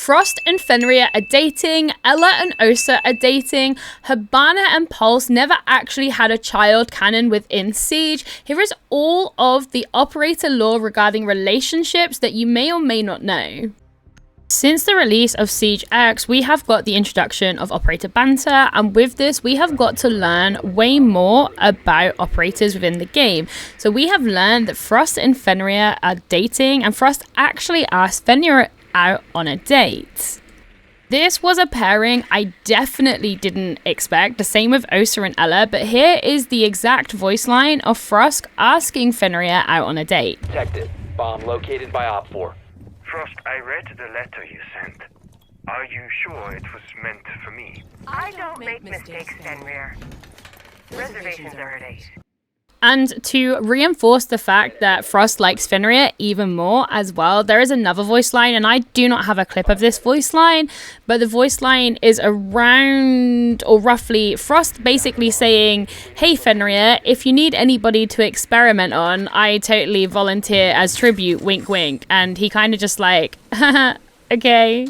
Frost and Fenrir are dating, Ella and Osa are dating, Hibana and Pulse never actually had a child canon within Siege. Here is all of the operator lore regarding relationships that you may or may not know. Since the release of Siege X, we have got the introduction of operator banter, and with this we have got to learn way more about operators within the game. So we have learned that Frost and Fenrir are dating, and Frost actually asked Fenrir out on a date. This was a pairing I definitely didn't expect, the same with Osa and Ella, but here is the exact voice line of Frost asking Fenrir out on a date. Detected. Bomb located by Op 4. Frost, I read the letter you sent. Are you sure it was meant for me? I don't make mistakes, Fenrir. Reservations are at 8. And to reinforce the fact that Frost likes Fenrir even more as well, there is another voice line, and I do not have a clip of this voice line, but the voice line is around, or roughly, Frost basically saying, hey Fenrir, if you need anybody to experiment on, I totally volunteer as tribute, wink wink. And he kind of just like, okay.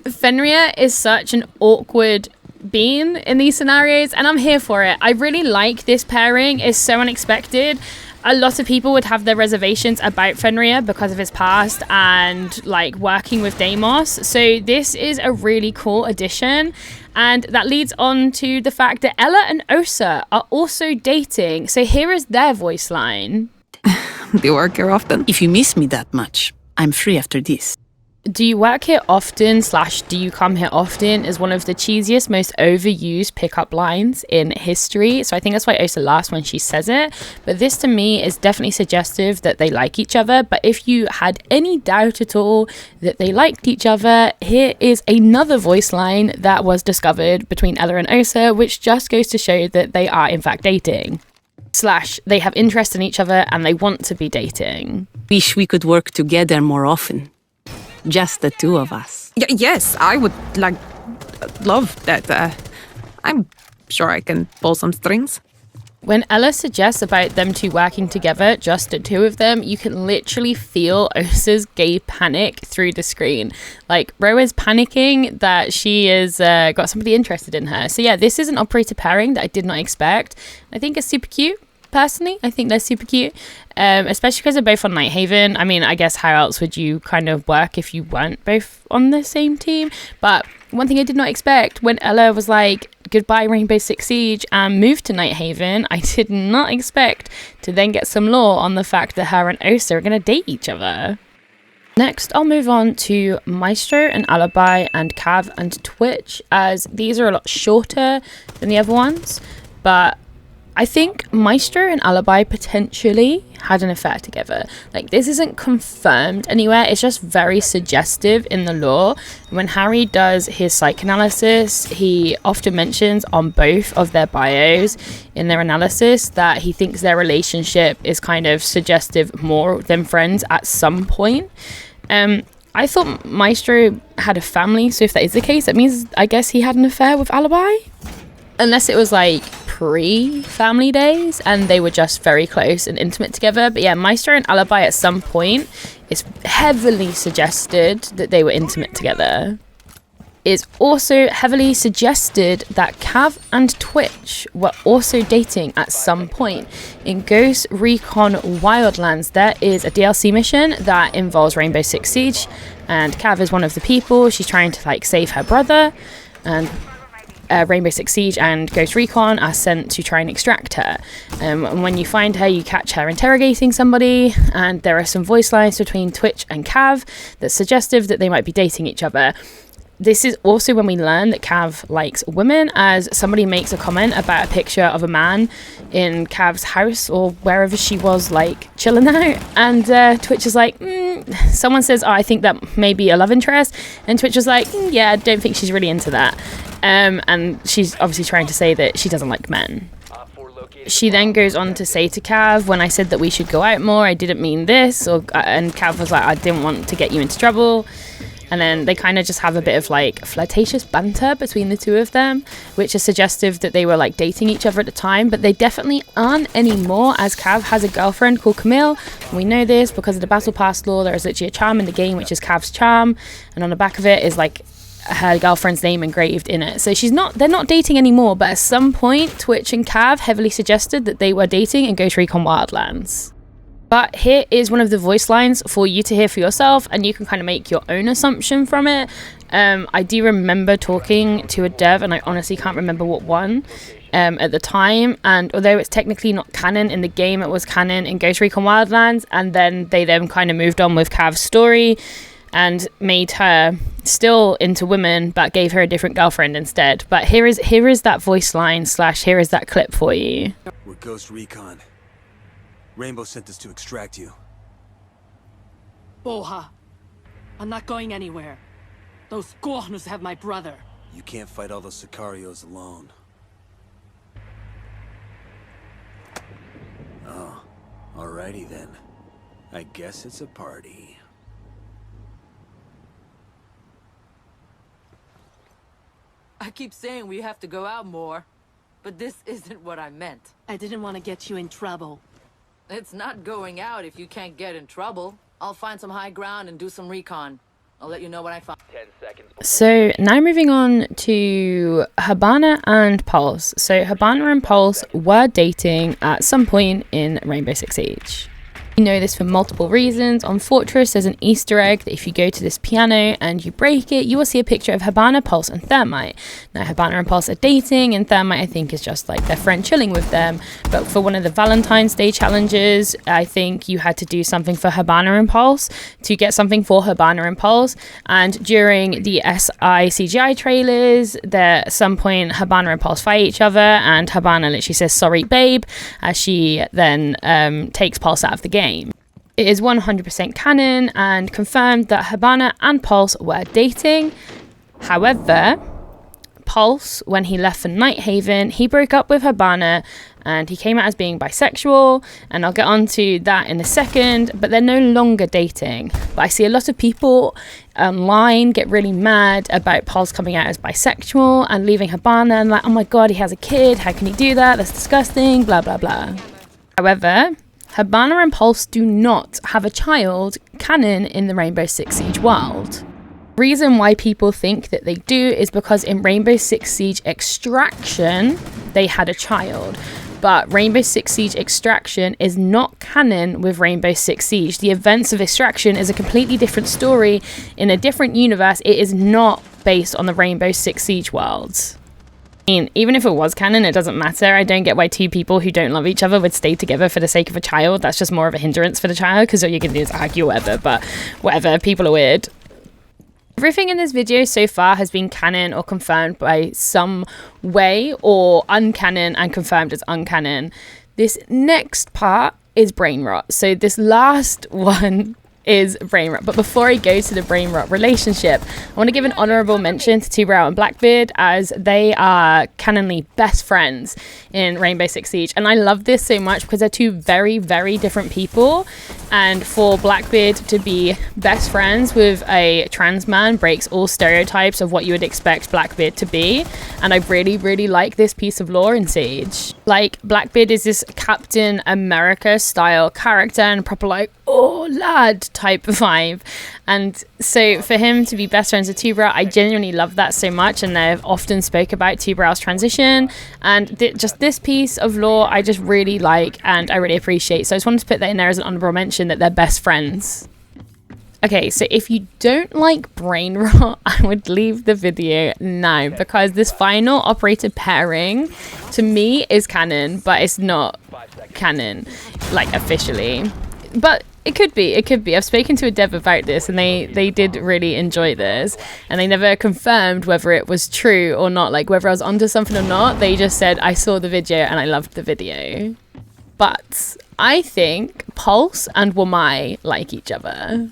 Fenrir is such an awkward being in these scenarios, and I'm here for it. I really like this pairing. It's so unexpected. A lot of people would have their reservations about Fenrir because of his past and like working with Deimos, so this is a really cool addition. And that leads on to the fact that Ella and Osa are also dating, so here is their voice line. Do you work here often? If you miss me that much, I'm free after this. Do you work here often / do you come here often is one of the cheesiest, most overused pickup lines in history. So I think that's why Osa laughs when she says it. But this to me is definitely suggestive that they like each other. But if you had any doubt at all that they liked each other, here is another voice line that was discovered between Ella and Osa, which just goes to show that they are in fact dating. / they have interest in each other and they want to be dating. Wish we could work together more often. Just the two of us. Yes, I would love that. I'm sure I can pull some strings. When Ella suggests about them two working together, just the two of them, you can literally feel Osa's gay panic through the screen. Like, Ro is panicking that she has got somebody interested in her. So yeah, this is an operator pairing that I did not expect. I think it's super cute. Personally, I think they're super cute, especially because they're both on Nighthaven. I mean, I guess how else would you kind of work if you weren't both on the same team? But one thing I did not expect, when Ella was like, goodbye Rainbow Six Siege, and moved to Nighthaven, I did not expect to then get some lore on the fact that her and Osa are going to date each other. Next, I'll move on to Maestro and Alibi and Cav and Twitch, as these are a lot shorter than the other ones, but I think Maestro and Alibi potentially had an affair together. Like, this isn't confirmed anywhere, it's just very suggestive in the lore. When Harry does his psychoanalysis, he often mentions on both of their bios in their analysis that he thinks their relationship is kind of suggestive more than friends at some point. I thought Maestro had a family, so if that is the case, that means I guess he had an affair with Alibi? Unless it was like pre-family days and they were just very close and intimate together. But yeah, Maestro and Alibi at some point, it's heavily suggested that they were intimate together. It's also heavily suggested that Cav and Twitch were also dating at some point. In Ghost Recon Wildlands, there is a DLC mission that involves Rainbow Six Siege, and Cav is one of the people. She's trying to like save her brother, and Rainbow Six Siege and Ghost Recon are sent to try and extract her. And when you find her, you catch her interrogating somebody, and there are some voice lines between Twitch and Cav that's suggestive that they might be dating each other. This is also when we learn that Cav likes women, as somebody makes a comment about a picture of a man in Cav's house or wherever she was like chilling out, and Twitch is like, someone says, I think that may be a love interest, and Twitch is like, yeah, I don't think she's really into that. And she's obviously trying to say that she doesn't like men. She then goes on to say to Cav, when I said that we should go out more, I didn't mean this. And Cav was like, I didn't want to get you into trouble. And then they kind of just have a bit of like flirtatious banter between the two of them, which is suggestive that they were like dating each other at the time, but they definitely aren't anymore, as Cav has a girlfriend called Camille. And we know this because of the Battle Pass lore. There is literally a charm in the game, which is Cav's charm, and on the back of it is like her girlfriend's name engraved in it. So they're not dating anymore, but at some point Twitch and Cav heavily suggested that they were dating in Ghost Recon Wildlands. But here is one of the voice lines for you to hear for yourself, and you can kind of make your own assumption from it. I do remember talking to a dev, and I honestly can't remember what one at the time, and although it's technically not canon in the game, it was canon in Ghost Recon Wildlands, and then they kind of moved on with Cav's story and made her still into women, but gave her a different girlfriend instead. But here is that voice line / here is that clip for you. We're Ghost Recon. Rainbow sent us to extract you. Boha, I'm not going anywhere. Those Gornus have my brother. You can't fight all those Sicarios alone. Oh, alrighty then. I guess it's a party. I keep saying we have to go out more, but this isn't what I meant. I didn't want to get you in trouble. It's not going out if you can't get in trouble. I'll find some high ground and do some recon. I'll let you know what I find. 10 seconds. So now moving on to Hibana and Pulse. So Hibana and Pulse were dating at some point in Rainbow Six Siege. You know this for multiple reasons. On Fortress, there's an Easter egg that if you go to this piano and you break it, you will see a picture of Hibana, Pulse, and Thermite. Now, Hibana and Pulse are dating, and Thermite, I think, is just like their friend chilling with them. But for one of the Valentine's Day challenges, I think you had to do something for Hibana and Pulse to get something for Hibana and Pulse. And during the SI CGI trailers, there at some point, Hibana and Pulse fight each other, and Hibana literally says, "Sorry, babe," as she then takes Pulse out of the game. It is 100% canon and confirmed that Hibana and Pulse were dating. However, Pulse, when he left for Nighthaven, he broke up with Hibana and he came out as being bisexual, and I'll get onto that in a second, but they're no longer dating. But I see a lot of people online get really mad about Pulse coming out as bisexual and leaving Hibana, and like, oh my god, he has a kid, how can he do that, that's disgusting, blah blah blah. However, Hibana and Pulse do not have a child canon in the Rainbow Six Siege world. The reason why people think that they do is because in Rainbow Six Siege Extraction, they had a child. But Rainbow Six Siege Extraction is not canon with Rainbow Six Siege. The events of Extraction is a completely different story in a different universe. It is not based on the Rainbow Six Siege world. I mean, even if it was canon, it doesn't matter. I don't get why two people who don't love each other would stay together for the sake of a child. That's just more of a hindrance for the child, because all you can do is argue or whatever, but whatever, people are weird. Everything in this video so far has been canon or confirmed by some way, or uncanon and confirmed as uncanon. This next part is brain rot. So this last one is brain rot. But before I go to the brain rot relationship, I want to give an honorable mention to Tubby and Blackbeard, as they are canonly best friends in Rainbow Six Siege. And I love this so much because they're two very, very different people. And for Blackbeard to be best friends with a trans man breaks all stereotypes of what you would expect Blackbeard to be. And I really, really like this piece of lore in Siege. Like, Blackbeard is this Captain America style character and proper like, oh lad type vibe. And so for him to be best friends with Tubra, I genuinely love that so much, and they've often spoke about Tubra's transition, and just this piece of lore I just really like and I really appreciate. So I just wanted to put that in there as an honorable mention, that they're best friends. Okay, so if you don't like brain rot, I would leave the video now, because this final operator pairing to me is canon, but it's not canon like officially. But it could be. I've spoken to a dev about this, and they did really enjoy this, and they never confirmed whether it was true or not, like whether I was onto something or not. They just said, I saw the video and I loved the video. But I think Pulse and Wamai like each other.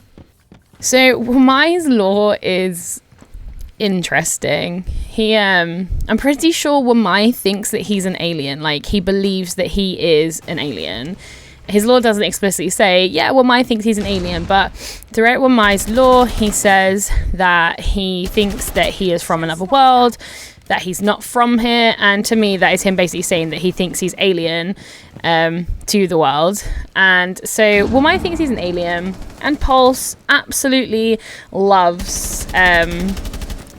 So Wamai's lore is interesting. I'm pretty sure Wamai thinks that he's an alien. Like, he believes that he is an alien. his lore doesn't explicitly say, yeah, Wamai thinks he's an alien, but throughout Wamai's lore, he says that he thinks that he is from another world, that he's not from here, and to me, that is him basically saying that he thinks he's alien to the world. And so Wamai thinks he's an alien, and Pulse absolutely loves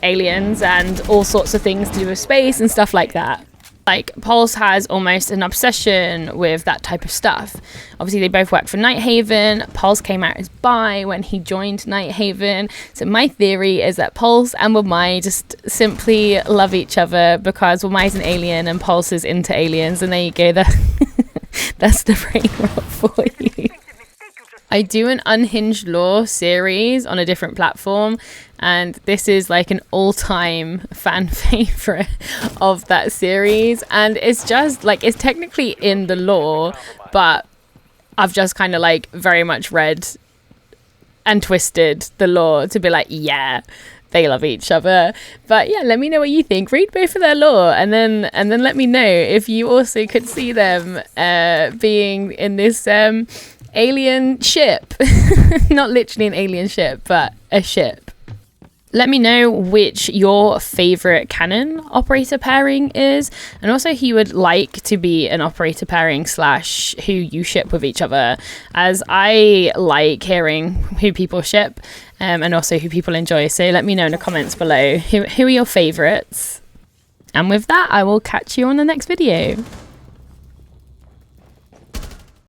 aliens and all sorts of things to do with space and stuff like that. Like, Pulse has almost an obsession with that type of stuff. Obviously, they both work for Nighthaven. Pulse came out as bi when he joined Nighthaven. So my theory is that Pulse and Wamai just simply love each other because Wamai's an alien and Pulse is into aliens. And there you go. That's the brain rot for you. I do an Unhinged Lore series on a different platform, and this is like an all-time fan favorite of that series. And it's just like, it's technically in the lore, but I've just kind of like very much read and twisted the lore to be like, yeah, they love each other. But yeah, let me know what you think. Read both of their lore, and then let me know if you also could see them being in this alien ship. Not literally an alien ship, but a ship. Let me know which your favorite canon operator pairing is, and also who you would like to be an operator pairing / who you ship with each other, as I like hearing who people ship and also who people enjoy. So let me know in the comments below who are your favorites. And with that, I will catch you on the next video.